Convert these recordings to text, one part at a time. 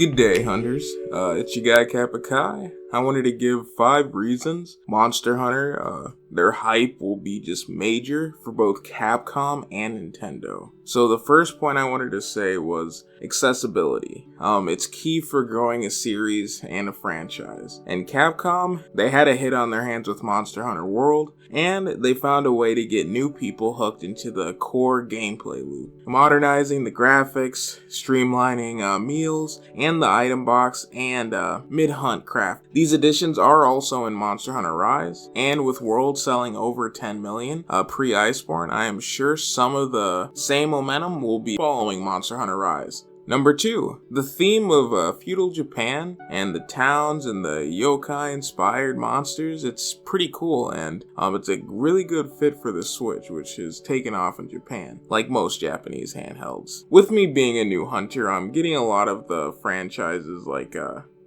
Good day, hunters. It's your guy Kappa Kai. I wanted to give 5 reasons Monster Hunter, their hype will be just major for both Capcom and Nintendo. So the first point I wanted to say was accessibility. It's key for growing a series and a franchise. And Capcom, they had a hit on their hands with Monster Hunter World, and they found a way to get new people hooked into the core gameplay loop. Modernizing the graphics, streamlining meals, and the item box, and mid-hunt craft. These additions are also in Monster Hunter Rise, and with World selling over 10 million pre-Iceborne, I am sure some of the same momentum will be following Monster Hunter Rise. Number 2, the theme of feudal Japan and the towns and the yokai-inspired monsters, it's pretty cool, and it's a really good fit for the Switch, which is taken off in Japan, like most Japanese handhelds. With me being a new hunter, I'm getting a lot of the franchises like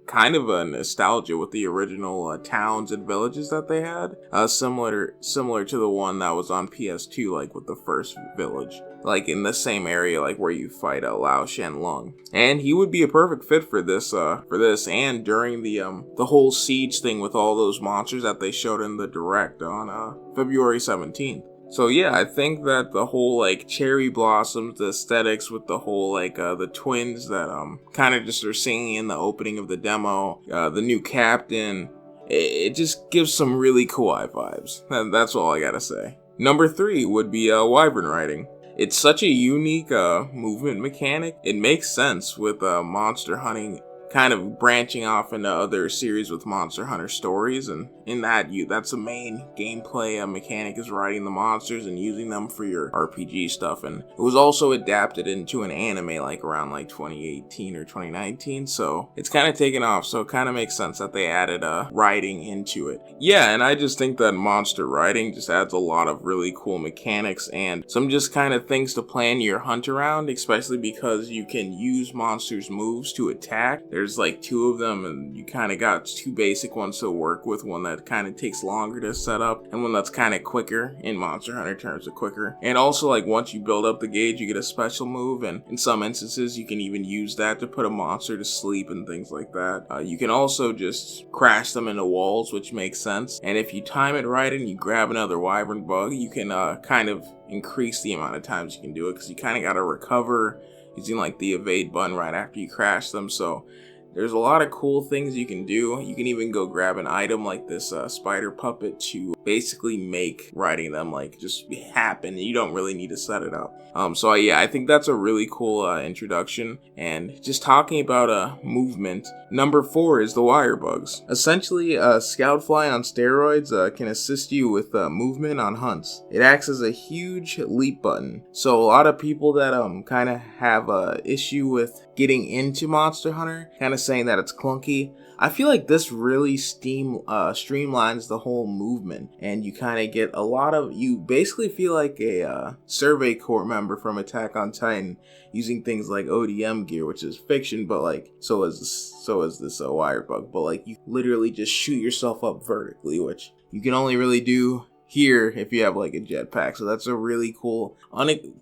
kind of a nostalgia with the original towns and villages that they had, similar to the one that was on PS2, like with the first village, like in the same area, like where you fight Lao Shenlong. And he would be a perfect fit for this, and during the whole siege thing with all those monsters that they showed in the direct on February 17th. So yeah, I think that the whole like cherry blossoms, the aesthetics with the whole like the twins that kind of just are singing in the opening of the demo, the new captain, it just gives some really cool eye vibes. That's all I gotta say. Number 3 would be wyvern riding. It's such a unique movement mechanic. It makes sense with monster hunting kind of branching off into other series with Monster Hunter stories, and in that's the main gameplay mechanic, is riding the monsters and using them for your RPG stuff. And it was also adapted into an anime like around like 2018 or 2019, so it's kind of taken off, so it kind of makes sense that they added riding into it. Yeah, and I just think that monster riding just adds a lot of really cool mechanics and some just kind of things to plan your hunt around, especially because you can use monsters' moves to attack. There's like 2 of them, and you kind of got 2 basic ones to work with, one that kind of takes longer to set up and one that's kind of quicker, in Monster Hunter terms of quicker. And also, like, once you build up the gauge, you get a special move, and in some instances you can even use that to put a monster to sleep and things like that. You can also just crash them into walls, which makes sense, and if you time it right and you grab another wyvern bug, you can kind of increase the amount of times you can do it, because you kind of got to recover using like the evade button right after you crash them. So there's a lot of cool things you can do. You can even go grab an item like this spider puppet to basically make riding them like just happen. You don't really need to set it up. So yeah, I think that's a really cool introduction. And just talking about movement, number 4 is the wire bugs. Essentially, Scoutfly on steroids can assist you with movement on hunts. It acts as a huge leap button. So a lot of people that kind of have a issue with getting into Monster Hunter, kind of saying that it's clunky, I feel like this really streamlines the whole movement, and you kind of get you basically feel like a Survey Corps member from Attack on Titan, using things like ODM gear, which is fiction, but like so is this wire bug, but like you literally just shoot yourself up vertically, which you can only really do here if you have like a jetpack. So that's a really cool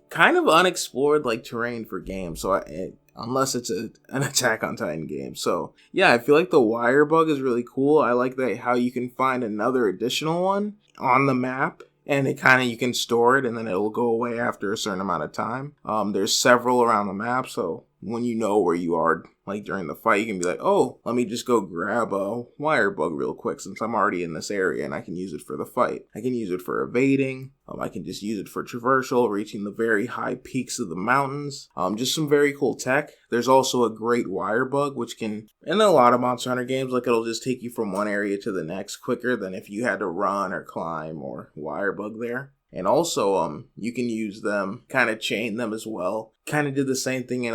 kind of unexplored like terrain for games, so unless it's an Attack on Titan game. So yeah, I feel like the wire bug is really cool. I like that how you can find another additional one on the map, and you can store it and then it'll go away after a certain amount of time. There's several around the map, so when you know where you are, like during the fight, you can be like, oh, let me just go grab a wire bug real quick since I'm already in this area, and I can use it for the fight. I can use it for evading. I can just use it for traversal, reaching the very high peaks of the mountains. Just some very cool tech. There's also a great wire bug, which can, in a lot of Monster Hunter games, like it'll just take you from one area to the next quicker than if you had to run or climb or wire bug there. And also, you can use them, kind of chain them as well. Kind of did the same thing in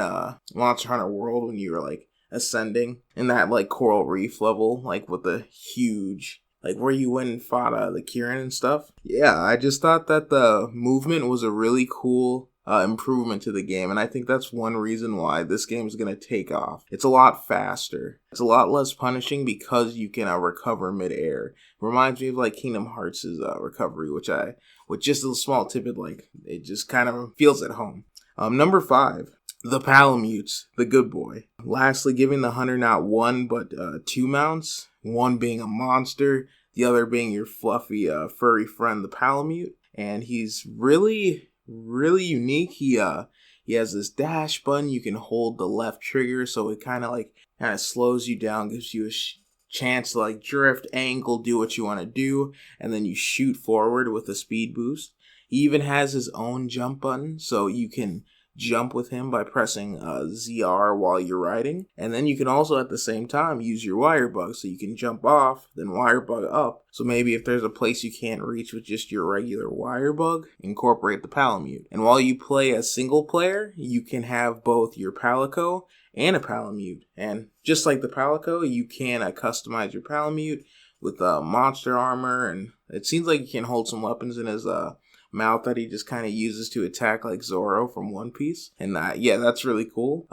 Monster Hunter World when you were like ascending in that like coral reef level, like with the huge, like where you went and fought the Kirin and stuff. Yeah, I just thought that the movement was a really cool improvement to the game, and I think that's one reason why this game is going to take off. It's a lot faster. It's a lot less punishing because you can recover mid-air. Reminds me of like Kingdom Hearts' recovery, with just a small tidbit, like it just kind of feels at home. Number 5. The Palamutes, the good boy. Lastly, giving the hunter not one but two mounts, one being a monster, the other being your fluffy furry friend, the Palamute. And he's really, really unique. He has this dash button. You can hold the left trigger, so it kind of slows you down, gives you a chance to like drift, angle, do what you want to do, and then you shoot forward with a speed boost. He even has his own jump button, so you can jump with him by pressing ZR while you're riding. And then you can also at the same time use your wire bug, so you can jump off, then wire bug up. So maybe if there's a place you can't reach with just your regular wire bug, incorporate the Palamute. And while you play as single player, you can have both your Palico and a Palamute. And just like the Palico, you can customize your Palamute with monster armor, and it seems like you can hold some weapons in his mouth that he just kind of uses to attack like Zoro from One Piece. And that's really cool.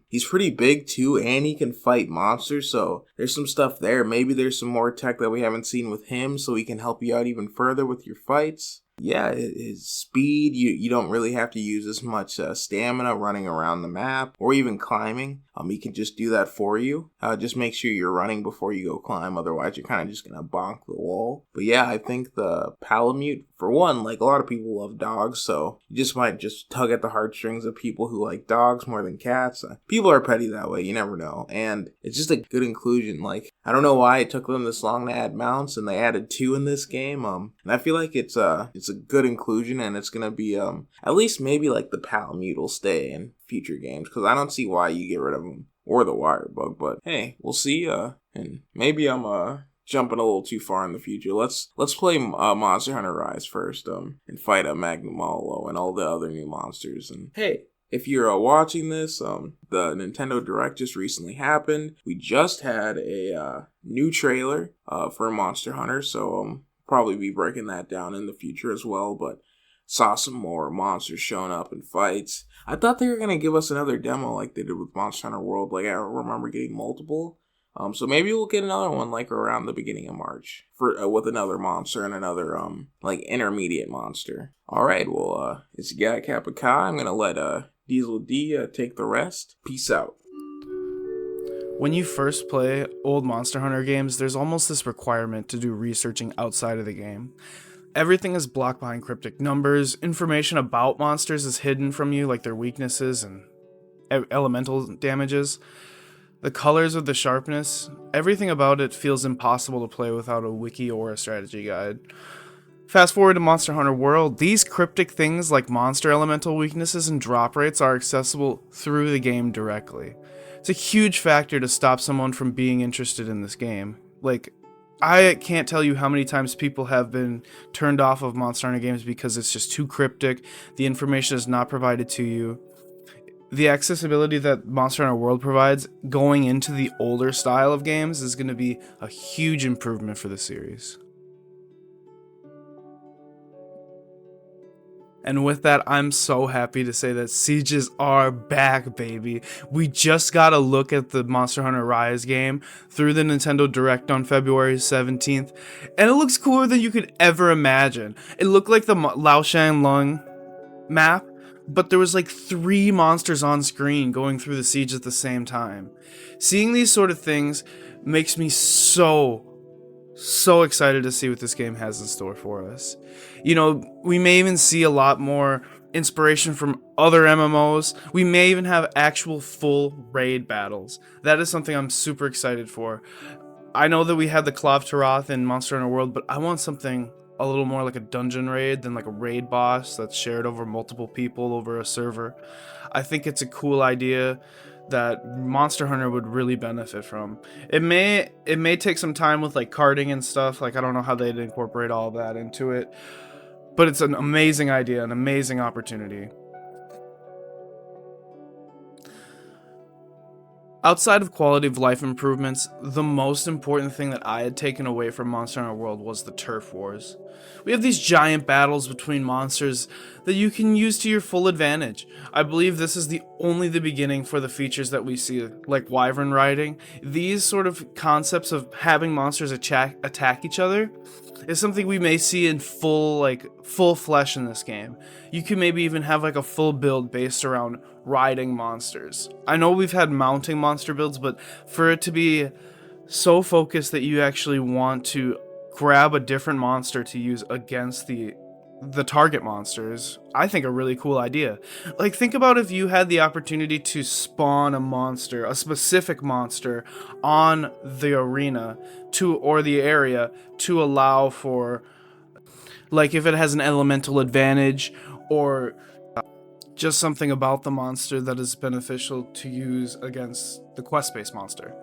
He's pretty big too, and he can fight monsters, so there's some stuff there. Maybe there's some more tech that we haven't seen with him, so he can help you out even further with your fights. Yeah, his speed, you don't really have to use as much stamina running around the map or even climbing. He can just do that for you. Just make sure you're running before you go climb, otherwise you're kind of just going to bonk the wall. But yeah, I think the Palamute, for one, like a lot of people love dogs, so you just might just tug at the heartstrings of people who like dogs more than cats. People are petty that way, you never know. And it's just a good inclusion. Like, I don't know why it took them this long to add mounts, and they added 2 in this game. And I feel like it's a good inclusion, and it's gonna be at least maybe like the Palamute will stay in future games, because I don't see why you get rid of them or the wire bug. But hey, we'll see. And maybe I'm jumping a little too far in the future. Let's play Monster Hunter Rise first, and fight a Magnamalo and all the other new monsters. And hey, if you're watching this, the Nintendo Direct just recently happened. We just had a new trailer for Monster Hunter, so probably be breaking that down in the future as well. But saw some more monsters showing up in fights. I thought they were gonna give us another demo like they did with Monster Hunter World. Like, I remember getting multiple. So maybe we'll get another one like around the beginning of March for with another monster and another like intermediate monster. All right, well, it's your guy Kappa Kai. I'm gonna let Diesel D take the rest. Peace out. When you first play old Monster Hunter games, there's almost this requirement to do researching outside of the game. Everything is blocked behind cryptic numbers. Information about monsters is hidden from you, like their weaknesses and elemental damages. The colors of the sharpness, everything about it feels impossible to play without a wiki or a strategy guide. Fast forward to Monster Hunter World, these cryptic things like monster elemental weaknesses and drop rates are accessible through the game directly. It's a huge factor to stop someone from being interested in this game. Like, I can't tell you how many times people have been turned off of Monster Hunter games because it's just too cryptic, the information is not provided to you. The accessibility that Monster Hunter World provides going into the older style of games is going to be a huge improvement for the series. And with that, I'm so happy to say that sieges are back, baby. We just got a look at the Monster Hunter Rise game through the Nintendo Direct on February 17th, and it looks cooler than you could ever imagine. It looked like the Laoshan Lung map, but there was like 3 monsters on screen going through the siege at the same time. Seeing these sort of things makes me so excited to see what this game has in store for us. You know, we may even see a lot more inspiration from other MMOs. We may even have actual full raid battles. That is something I'm super excited for. I know that we had the Klav Taroth in Monster Hunter World, but I want something a little more like a dungeon raid than like a raid boss that's shared over multiple people over a server. I think it's a cool idea that Monster Hunter would really benefit from. It may take some time with like carding and stuff. Like, I don't know how they'd incorporate all of that into it, but it's an amazing idea, an amazing opportunity. Outside of quality of life improvements, the most important thing that I had taken away from Monster Hunter World was the turf wars. We have these giant battles between monsters that you can use to your full advantage. I believe this is only the beginning for the features that we see, like wyvern riding. These sort of concepts of having monsters attack each other is something we may see in full flesh in this game. You can maybe even have like a full build based around riding monsters. I know we've had mounting monster builds, but for it to be so focused that you actually want to grab a different monster to use against the target monsters, I think a really cool idea. Like, think about if you had the opportunity to spawn a monster, a specific monster, on the arena or the area to allow for, like, if it has an elemental advantage or just something about the monster that is beneficial to use against the quest-based monster.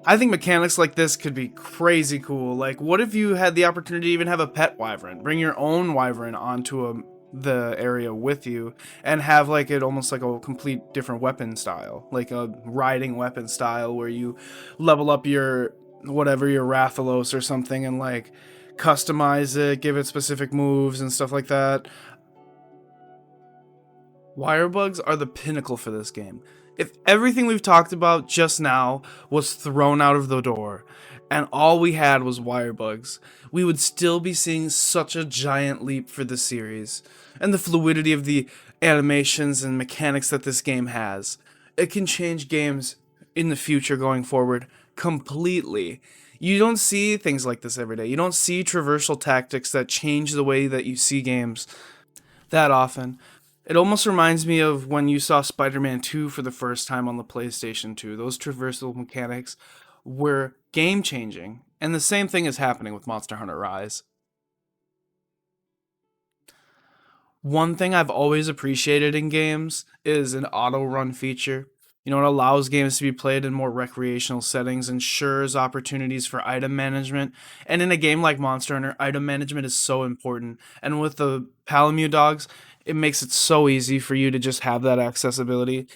I think mechanics like this could be crazy cool. Like, what if you had the opportunity to even have a pet wyvern? Bring your own wyvern onto the area with you and have like it almost like a complete different weapon style, like a riding weapon style where you level up your whatever, your Rathalos or something, and like customize it, give it specific moves and stuff like that. Wire bugs are the pinnacle for this game. If everything we've talked about just now was thrown out of the door and all we had was wire bugs, we would still be seeing such a giant leap for the series and the fluidity of the animations and mechanics that this game has. It can change games in the future going forward completely. You don't see things like this every day. You don't see traversal tactics that change the way that you see games that often. It almost reminds me of when you saw Spider-Man 2 for the first time on the PlayStation 2. Those traversal mechanics were game-changing, and the same thing is happening with Monster Hunter Rise. One thing I've always appreciated in games is an auto-run feature. You know, it allows games to be played in more recreational settings, ensures opportunities for item management. And in a game like Monster Hunter, item management is so important. And with the Palamute dogs, it makes it so easy for you to just have that accessibility.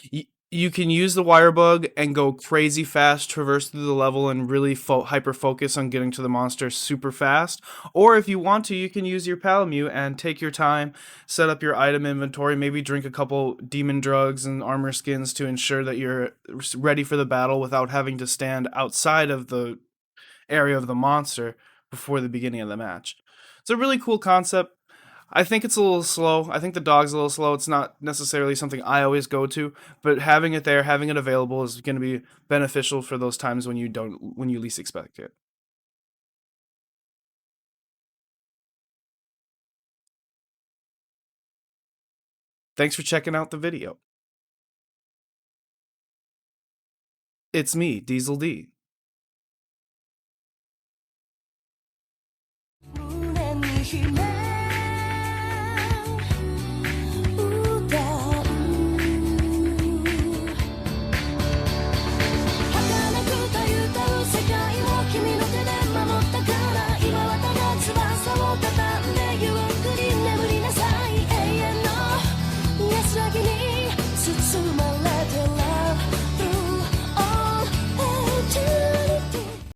You can use the wire bug and go crazy fast, traverse through the level, and really hyper focus on getting to the monster super fast. Or if you want to, you can use your Palamute and take your time, set up your item inventory, maybe drink a couple demon drugs and armor skins to ensure that you're ready for the battle without having to stand outside of the area of the monster before the beginning of the match. It's a really cool concept. I think it's a little slow. I think the dog's a little slow. It's not necessarily something I always go to, but having it there, having it available is going to be beneficial for those times when you least expect it. Thanks for checking out the video. It's me, Diesel D. 무난 이 힘